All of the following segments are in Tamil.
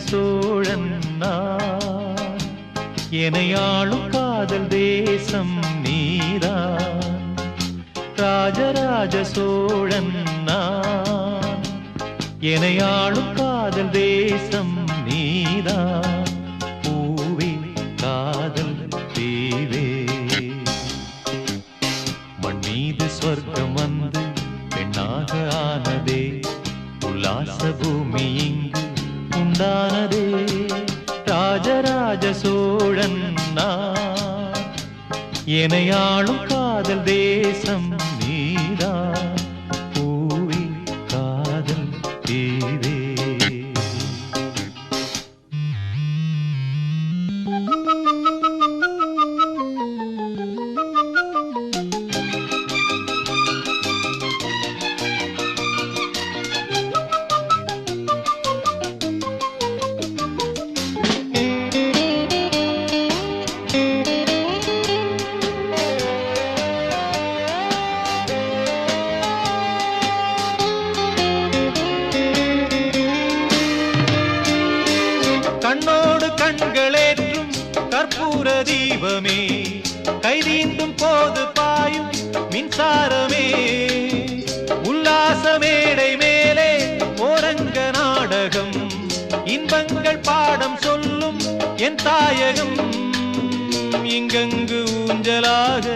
சோழன் நான், எனையாளும் காதல் தேசம் நீதான். ராஜராஜ சோழன் நான், எனையாளும் காதல் தேசம் நீதான். பூவே காதல் தீவே, மண் மீது சொர்க்கம் வந்து பெண்ணாக ஆனதே, உல்லாச பூமி இங்கு உண்டானதே. ராஜராஜ சோழன் நான், எனையாளும் காதல் தேசம் நீதான். பூவே காதல் தீவே. கண்ணோடு கண்களேற்றும் கற்பூர தீபமே, கைதீண்டும் போது பாயும் மின்சாரமே, உல்லாச மேடை மேலே ஓரங்க நாடகம், இன்பங்கள் பாடம் சொல்லும் என் தாயகம். இங்கங்கு ஊஞ்சலாக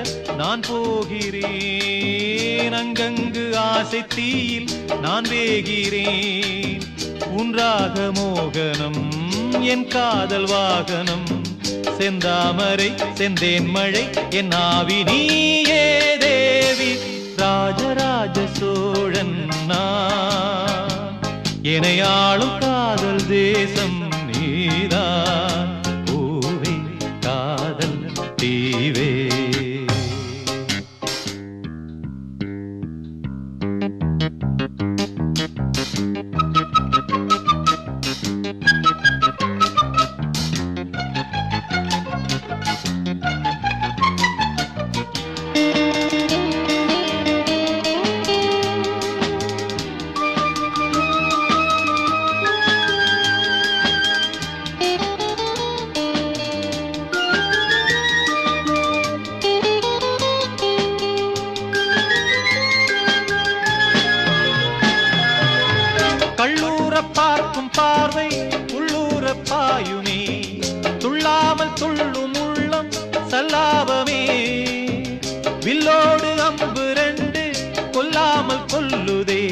நான் போகிறேன், அங்கங்கு ஆசை தீயில் நான் வேகிறேன். உன்றாக மோகனம் என் காதல் வாகனம், செந்தாமரை செந்தேன் மழை என் ஆவி நீயே தேவி. ராஜராஜ சோழன் நான், எனையாளும் காதல் தேசம் நீதான். பூவே காதல் தீவே. கள்ளூர பார்க்கும் பார்வை உள்ளூர பாயுமே, துள்ளாமல் துள்ளும் உள்ளம் சல்லாபமே. வில்லோடு அம்பு ரெண்டு கொல்லாமல் கொல்லுதே,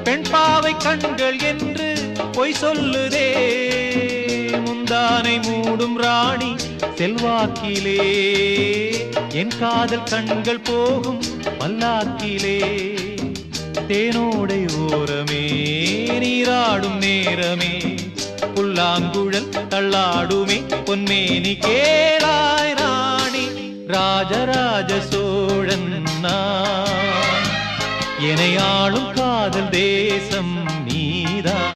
பெண் பாவை கண்கள் என்று பொய் சொல்லுதே. முந்தானை மூடும் ராணி செல்வாக்கிலே, என் காதல் கண்கள் போகும் பல்லாக்கிலே. தேனோடை ஓரமே நீராடும் நேரமே, புல்லாங்குழல் தள்ளாடுமே பொன்மேனி கேளாய் ராணி. ராஜராஜ சோழன் நான், எனையாளும் காதல் தேசம்